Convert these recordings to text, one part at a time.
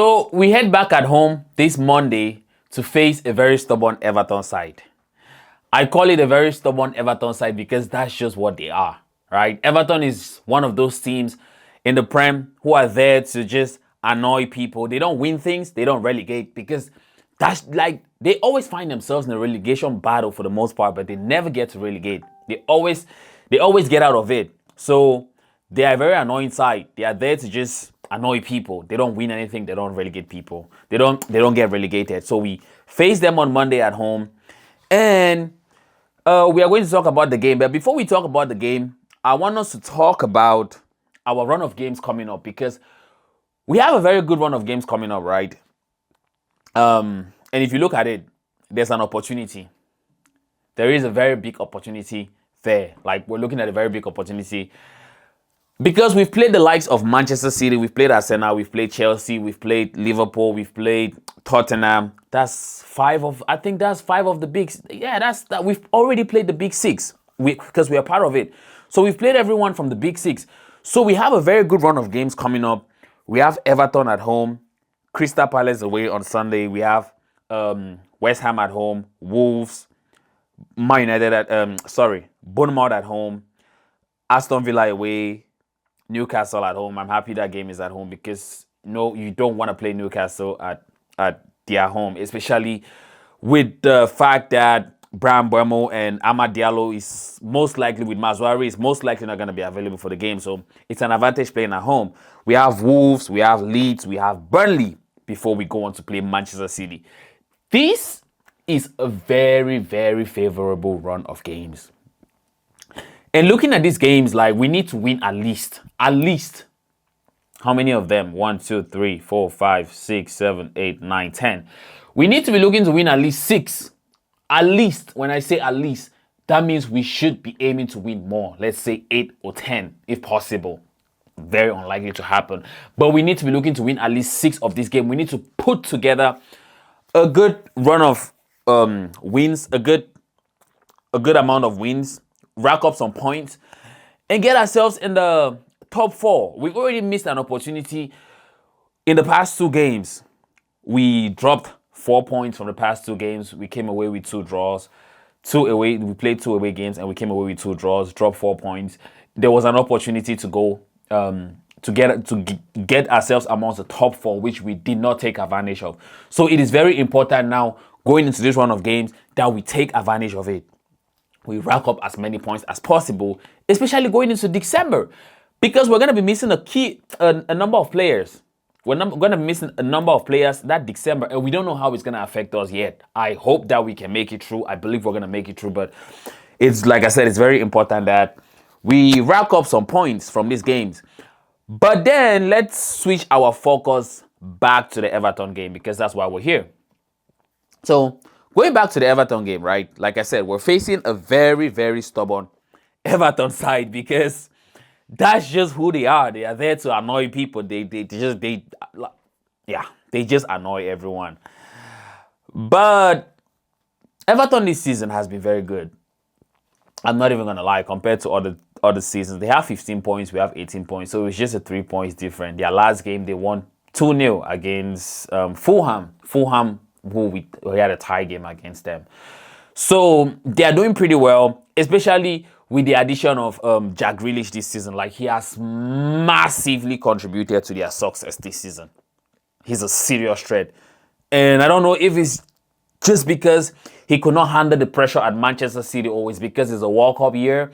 So we head back at home this Monday to face a very stubborn Everton side. I call it a very stubborn Everton side because that's just what they are, right? Everton is one of those teams in the Prem who are there to just annoy people. They don't win things, they don't relegate, because that's like, they always find themselves in a relegation battle for the most part, but they never get to relegate. They always get out of it. So they are a very annoying side. They are there to just annoy people. They don't win anything. They don't relegate people. They don't get relegated. So we face them on Monday at home, and we are going to talk about the game. But before we talk about the game, I want us to talk about our run of games coming up, because we have a very good run of games coming up, right? And if you look at it, there's an opportunity. There is a very big opportunity there. Like, we're looking at a very big opportunity because we've played the likes of Manchester City, we've played Arsenal, we've played Chelsea, we've played Liverpool, we've played Tottenham. That's five of the big. Yeah, that we've already played the big six. Because we are part of it. So we've played everyone from the big six. So we have a very good run of games coming up. We have Everton at home, Crystal Palace away on Sunday. We have West Ham at home, Wolves, Man United at Bournemouth at home, Aston Villa away, Newcastle at home. I'm happy that game is at home because you don't want to play Newcastle at their home, especially with the fact that mbeumo and Amad Diallo is most likely, with Mazwari, is most likely not going to be available for the game. So it's an advantage playing at home. We have Wolves, we have Leeds, we have Burnley before we go on to play Manchester City. This is a very, very favorable run of games. And looking at these games, like, we need to win at least, how many of them? 1, 2, 3, 4, 5, 6, 7, 8, 9, 10. We need to be looking to win at least 6. At least, when I say at least, that means we should be aiming to win more. Let's say 8 or 10, if possible. Very unlikely to happen. But we need to be looking to win at least 6 of this game. We need to put together a good run of wins, a good amount of wins, rack up some points, and get ourselves in the top 4. We've already missed an opportunity in the past 2 games. We dropped 4 points from the past 2 games. We came away with 2 draws. We played 2 away games and we came away with 2 draws, dropped 4 points. There was an opportunity to go to get ourselves amongst the top 4, which we did not take advantage of. So it is very important now, going into this run of games, that we take advantage of it. We rack up as many points as possible, especially going into December, because we're going to be missing a number of players. We're going to be missing a number of players that December, and we don't know how it's going to affect us yet. I hope that we can make it through. I believe we're going to make it through, but it's, like I said, it's very important that we rack up some points from these games. But then let's switch our focus back to the Everton game, because that's why we're here. So going back to the Everton game, right? Like I said, we're facing a very, very stubborn Everton side, because that's just who they are. They are there to annoy people. They just annoy everyone. But Everton this season has been very good. I'm not even gonna lie, compared to other seasons. They have 15 points, we have 18 points. So it's just a 3 points different. Their last game, they won 2-0 against Fulham. Fulham, who we had a tie game against them. So they are doing pretty well, especially with the addition of Jack Grealish this season. Like, he has massively contributed to their success this season. He's a serious threat. And I don't know if it's just because he could not handle the pressure at Manchester City, or it's because it's a World Cup year.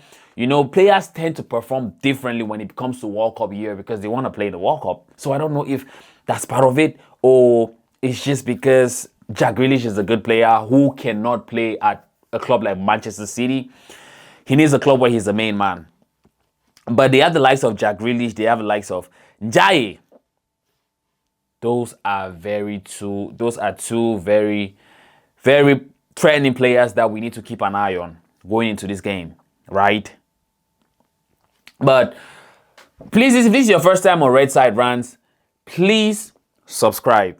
Players tend to perform differently when it comes to World Cup year because they want to play the World Cup. So I don't know if that's part of it, or it's just because Jack Grealish is a good player who cannot play at a club like Manchester City. He needs a club where he's the main man. But they have the likes of Jack Grealish. They have the likes of Njai. Those are two very, very threatening players that we need to keep an eye on going into this game, right? But please, if this is your first time on Red Side Rants, please subscribe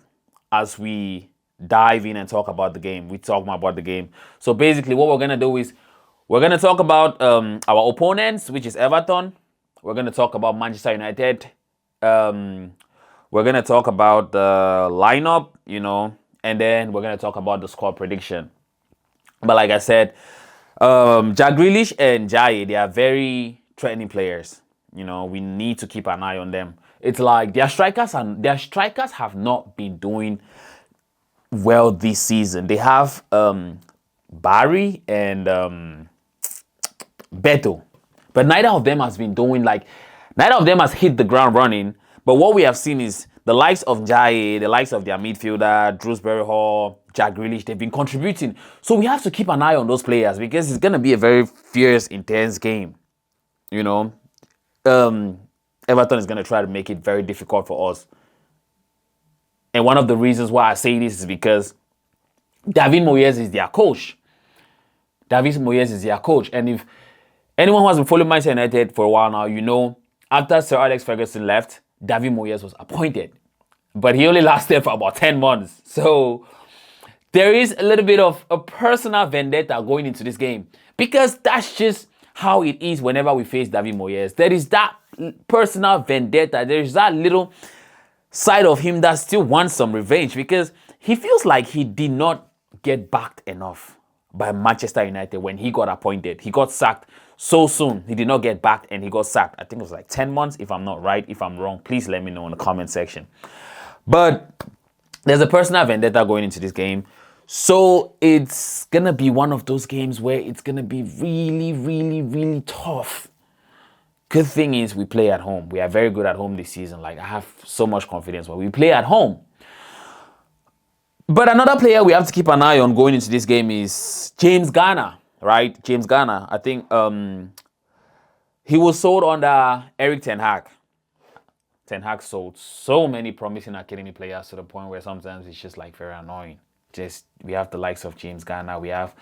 as we dive in and talk about the game. We talk more about the game. So basically what we're going to do is we're going to talk about our opponents, which is Everton. We're going to talk about Manchester United. We're going to talk about the lineup, and then we're going to talk about the score prediction. But like I said, Jack Grealish and Jai, they are very threatening players. We need to keep an eye on them. It's like their strikers have not been doing well this season. They have Barry and Beto, but neither of them has hit the ground running. But what we have seen is the likes of Jai, the likes of their midfielder, Drewsbury Hall, Jack Grealish, they've been contributing. So we have to keep an eye on those players because it's going to be a very fierce, intense game. Everton is going to try to make it very difficult for us. And one of the reasons why I say this is because David Moyes is their coach. And if anyone who has been following Manchester United for a while now, after Sir Alex Ferguson left, David Moyes was appointed. But he only lasted for about 10 months. So there is a little bit of a personal vendetta going into this game. Because that's just how it is whenever we face David Moyes. There is that personal vendetta. There is that little side of him that still wants some revenge. Because he feels like he did not get backed enough by Manchester United when he got appointed. He got sacked so soon. He did not get backed and he got sacked. I think it was like 10 months, if I'm not right. If I'm wrong, please let me know in the comment section. But there's a personal vendetta going into this game. So it's going to be one of those games where it's going to be really, really, really tough. Good thing is we play at home. We are very good at home this season. Like, I have so much confidence when we play at home. But another player we have to keep an eye on going into this game is James Garner, right? James Garner. I think he was sold under Eric Ten Hag. Ten Hag sold so many promising academy players to the point where sometimes it's just like very annoying. We have the likes of James Garner. We have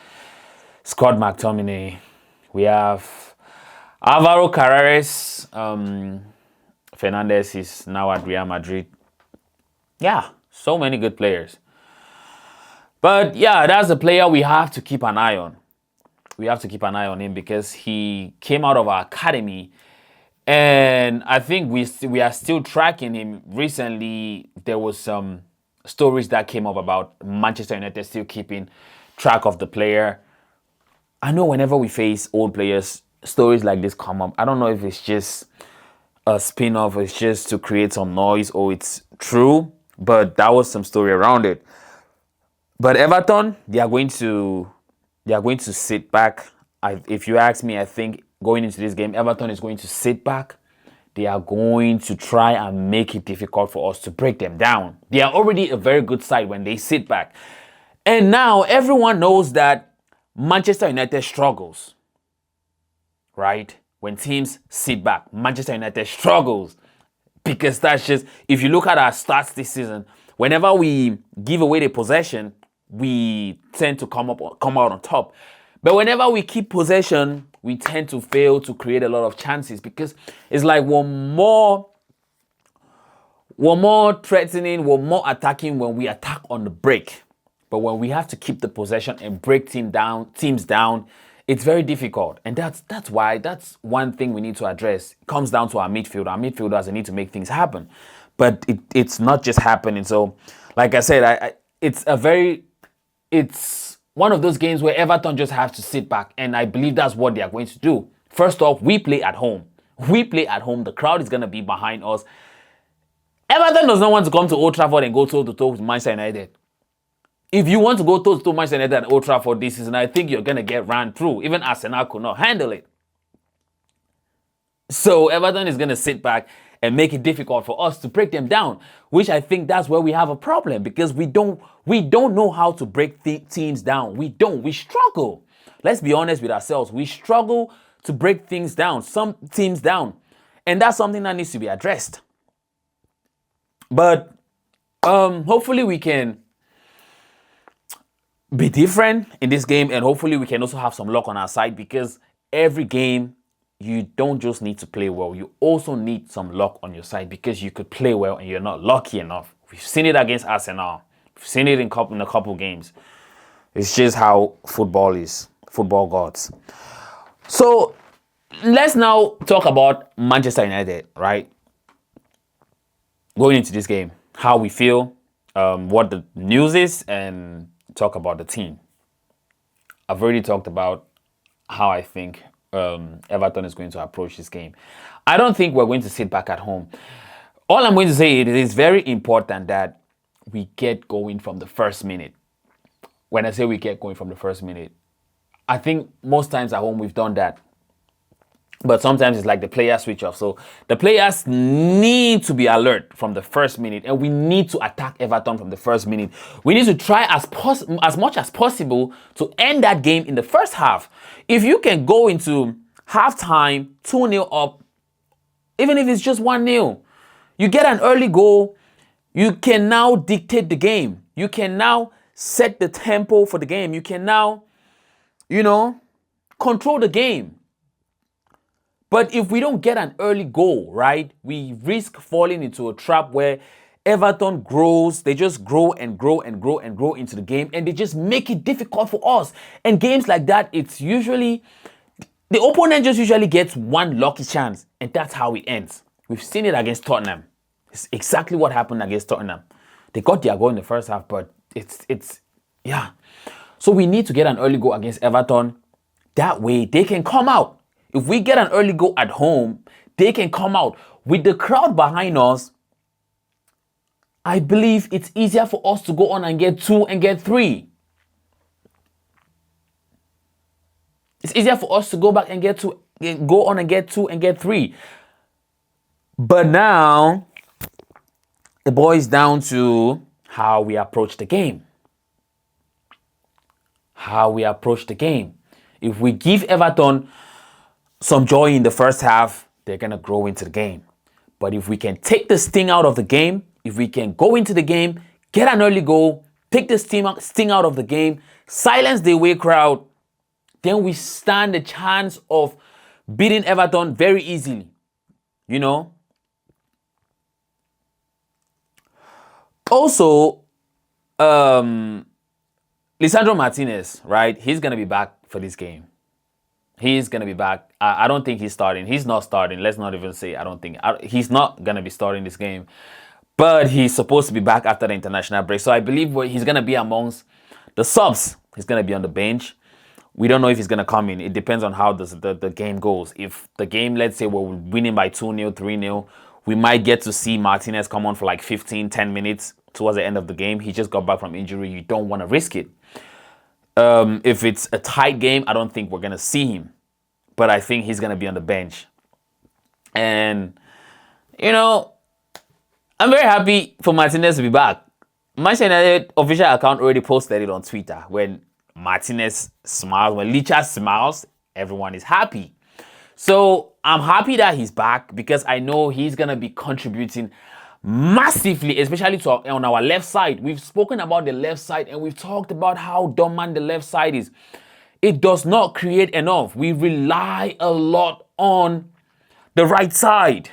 Scott McTominay. We have Alvaro Carreras. Fernandez is now at Real Madrid. Yeah, so many good players. But yeah, that's a player we have to keep an eye on. We have to keep an eye on him because he came out of our academy. And I think we are still tracking him. Recently, there was some stories that came up about Manchester United still keeping track of the player. I know whenever we face old players, stories like this come up. I don't know if it's just a spin-off, it's just to create some noise, or it's true. But that was some story around it. But Everton, they are going to sit back. If you ask me, I think going into this game, Everton is going to sit back. They are going to try and make it difficult for us to break them down. They are already a very good side when they sit back. And now everyone knows that Manchester United struggles, right? When teams sit back, Manchester United struggles. Because that's just, if you look at our stats this season, whenever we give away the possession, we tend to come out on top. But whenever we keep possession, we tend to fail to create a lot of chances because it's like we're more threatening, we're more attacking when we attack on the break. But when we have to keep the possession and break teams down, it's very difficult. And that's one thing we need to address. It comes down to our midfield. Our midfielders need to make things happen. But it's not just happening. So, like I said, it's one of those games where Everton just have to sit back, and I believe that's what they are going to do. First off, we play at home. The crowd is going to be behind us. Everton does not want to come to Old Trafford and go toe-to-toe with Manchester United. If you want to go toe-to-toe with Manchester United at Old Trafford this season, I think you're going to get ran through. Even Arsenal could not handle it. So Everton is going to sit back and make it difficult for us to break them down, which I think that's where we have a problem because we don't know how to break teams down. We struggle. Let's be honest with ourselves. We struggle to break things down, some teams down, and that's something that needs to be addressed. But hopefully we can be different in this game, and hopefully we can also have some luck on our side because every game, you don't just need to play well. You also need some luck on your side because you could play well and you're not lucky enough. We've seen it against Arsenal. We've seen it in a couple games. It's just how football is. Football gods. So let's now talk about Manchester United, right? going into this game, how we feel, what the news is, and talk about the team. I've already talked about how I think Everton is going to approach this game. I don't think we're going to sit back at home. All I'm going to say, it is very important that we get going from the first minute. When I say we get going from the first minute, I think most times at home we've done that. But sometimes it's like the players switch off. So the players need to be alert from the first minute, and we need to attack Everton from the first minute. We need to try as much as possible to end that game in the first half. If you can go into halftime 2-0 up, even if it's just 1-0, you get an early goal, you can now dictate the game. You can now set the tempo for the game. You can now, control the game. But if we don't get an early goal, right, we risk falling into a trap where Everton grows. They just grow and grow and grow and grow into the game, and they just make it difficult for us. And games like that, it's usually, the opponent just usually gets one lucky chance, and that's how it ends. We've seen it against Tottenham. It's exactly what happened against Tottenham. They got their goal in the first half, but yeah. So we need to get an early goal against Everton. That way they can come out. If we get an early goal at home, they can come out. With the crowd behind us, I believe it's easier for us to go on and get 2 and get 3. It's easier for us to go back and go on and get 2 and get 3. But now, it boils down to how we approach the game. How we approach the game. If we give Everton some joy in the first half, they're going to grow into the game. But if we can take the sting out of the game, if we can go into the game, get an early goal, take the sting out of the game, silence the away crowd, then we stand a chance of beating Everton very easily. Also, Lisandro Martinez, right? He's going to be back for this game. He's going to be back. I don't think he's starting. He's not starting. Let's not even say I don't think. He's not going to be starting this game. But he's supposed to be back after the international break. So I believe he's going to be amongst the subs. He's going to be on the bench. We don't know if he's going to come in. It depends on how the game goes. If the game, let's say we're winning by 2-0, 3-0, we might get to see Martinez come on for like 15, 10 minutes towards the end of the game. He just got back from injury. You don't want to risk it. If it's a tight game, I don't think we're going to see him. But I think he's going to be on the bench. And, I'm very happy for Martinez to be back. Manchester United official account already posted it on Twitter. When Martinez smiles, when Licha smiles, everyone is happy. So I'm happy that he's back because I know he's going to be contributing massively, especially on our left side. We've spoken about the left side and we've talked about how dominant the left side is. It does not create enough. We rely a lot on the right side.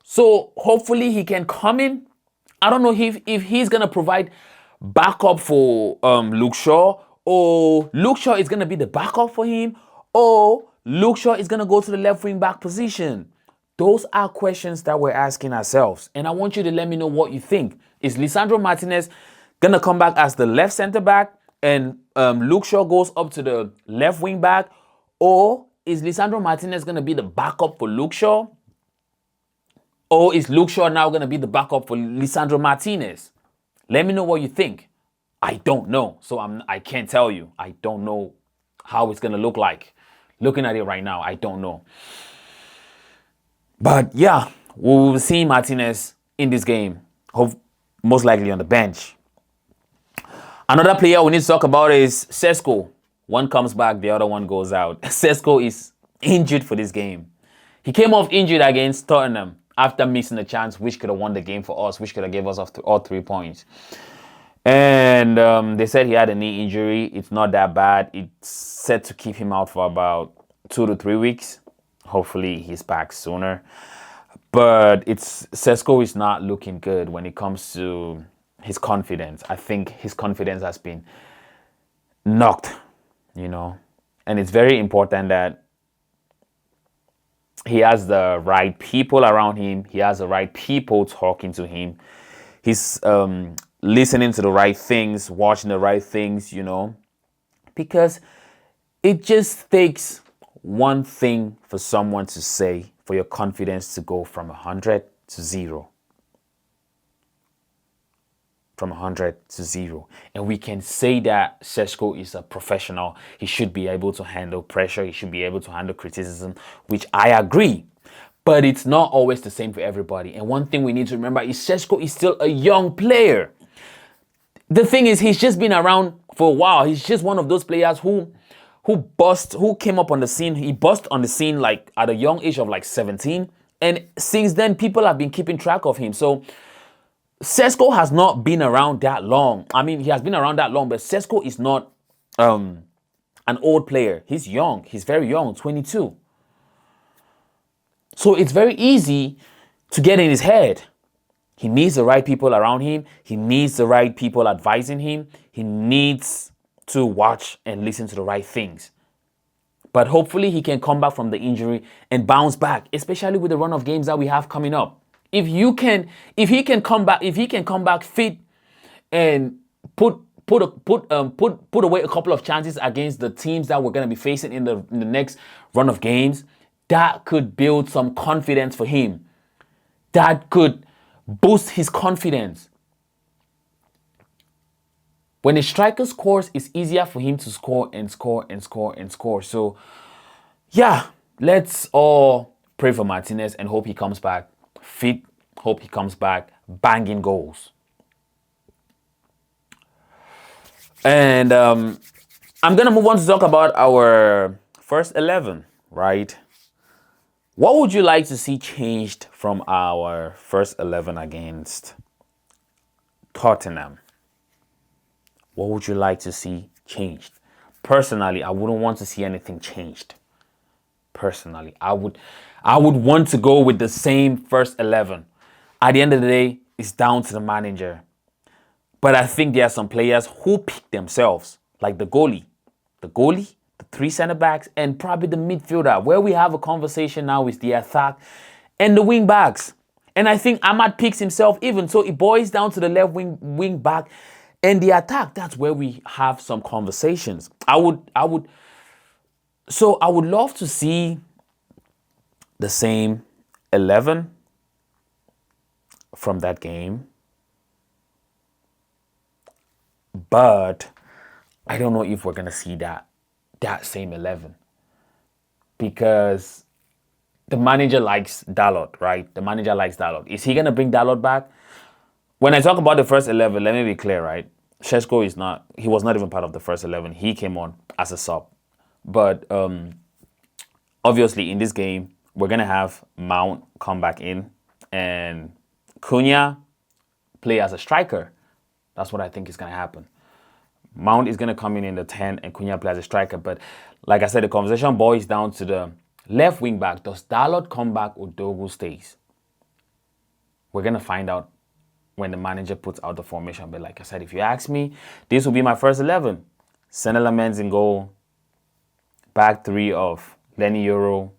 So hopefully he can come in. I don't know if he's going to provide backup for Luke Shaw, or Luke Shaw is going to be the backup for him, or Luke Shaw is going to go to the left wing back position. Those are questions that we're asking ourselves. And I want you to let me know what you think. Is Lisandro Martinez going to come back as the left center back and Luke Shaw goes up to the left wing back? Or is Lisandro Martinez going to be the backup for Luke Shaw? Or is Luke Shaw now going to be the backup for Lisandro Martinez? Let me know what you think. I don't know. So I can't tell you. I don't know how it's going to look like. Looking at it right now, I don't know. But yeah, we will see Martinez in this game, most likely on the bench. Another player we need to talk about is SESKO. One comes back, the other one goes out. SESKO is injured for this game. He came off injured against Tottenham after missing a chance which could have won the game for us, which could have given us all 3 points. And they said he had a knee injury. It's not that bad. It's set to keep him out for about 2 to 3 weeks. Hopefully he's back sooner. But SESKO is not looking good when it comes to his confidence. I think his confidence has been knocked, And it's very important that He has the right people around him. He has the right people talking to him. He's listening to the right things, watching the right things, because it just takes one thing for someone to say for your confidence to go from 100 to 0. From 100 to 0. And we can say that SESKO is a professional. He should be able to handle pressure. He should be able to handle criticism, which I agree. But it's not always the same for everybody. And one thing we need to remember is SESKO is still a young player. The thing is, he's just been around for a while. He's just one of those players who came up on the scene. He burst on the scene like at a young age of like 17. And since then, people have been keeping track of him. So SESKO has not been around that long. I mean, he has been around that long, but SESKO is not an old player. He's young. He's very young, 22. So it's very easy to get in his head. He needs the right people around him. He needs the right people advising him. He needs to watch and listen to the right things. But hopefully he can come back from the injury and bounce back, especially with the run of games that we have coming up. If he can come back fit and put away a couple of chances against the teams that we're going to be facing in the next run of games, that could build some confidence for him. That could boost his confidence. When a striker scores, it's easier for him to score and score and score and score. So, yeah, let's all pray for Martinez and hope he comes back fit. Hope he comes back banging goals. And I'm going to move on to talk about our first 11, right? What would you like to see changed from our first 11 against Tottenham? What would you like to see changed? Personally, I wouldn't want to see anything changed. Personally, I would want to go with the same first 11. At the end of the day, it's down to the manager. But I think there are some players who pick themselves, like the goalie, the 3 center backs, and probably the midfielder. Where we have a conversation now is the attack and the wing backs. And I think Ahmad picks himself even. So it boils down to the left wing back and the attack. That's where we have some conversations. I would love to see the same 11 from that game. But I don't know if we're going to see that same 11. Because the manager likes Dalot, right? The manager likes Dalot. Is he going to bring Dalot back? When I talk about the first 11, let me be clear, right? SESKO he was not even part of the first 11. He came on as a sub. But obviously in this game, we're going to have Mount come back in and Cunha play as a striker. That's what I think is going to happen. Mount is going to come in the 10 and Cunha play as a striker. But like I said, the conversation boils down to the left wing back. Does Dalot come back or Dogu stays? We're going to find out when the manager puts out the formation. But like I said, if you ask me, this will be my first 11. Senelaman's in goal. Back three of Lenny Euro,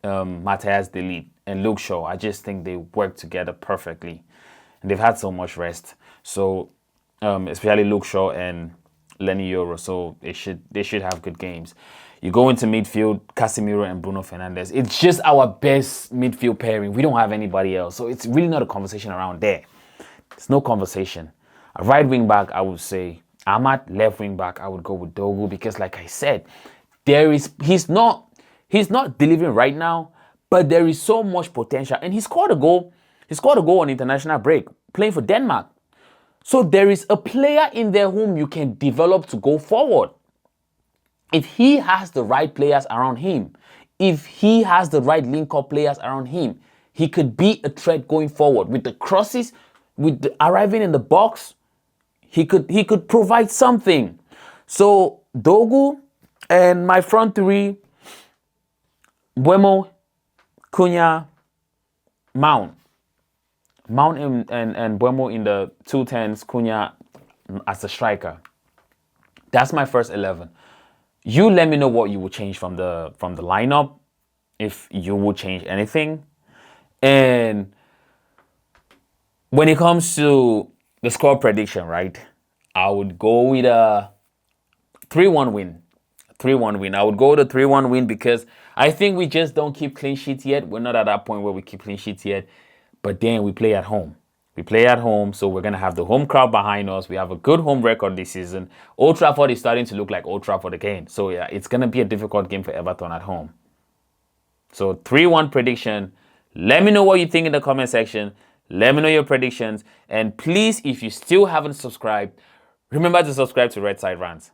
Matthias De Ligt, and Luke Shaw. I just think they work together perfectly. And they've had so much rest. So, especially Luke Shaw and Lenny Euro. So they should have good games. You go into midfield, Casemiro and Bruno Fernandes. It's just our best midfield pairing. We don't have anybody else. So it's really not a conversation around there. It's no conversation. A right wing back, I would say Ahmad. Left wing back, I would go with Dogu because, like I said, he's not delivering right now, but there is so much potential. And he scored a goal. He scored a goal on international break, playing for Denmark. So there is a player in there whom you can develop to go forward. If he has the right players around him, if he has the right link-up players around him, he could be a threat going forward. With the crosses, with the arriving in the box, he could provide something. So Dogu and my front three, Mbeumo, Cunha, Mount and Mbeumo in the 210s, Cunha as a striker. That's my first 11. You let me know what you would change from the lineup. if you would change anything. And when it comes to the score prediction, right, I would go with a 3-1 win. 3-1 win. I would go with a 3-1 win because I think we just don't keep clean sheets yet. We're not at that point where we keep clean sheets yet. But then we play at home. We play at home, so we're going to have the home crowd behind us. We have a good home record this season. Old Trafford is starting to look like Old Trafford again. So yeah, it's going to be a difficult game for Everton at home. So 3-1 prediction. Let me know what you think in the comment section. Let me know your predictions. And please, if you still haven't subscribed, remember to subscribe to Red Side Rants.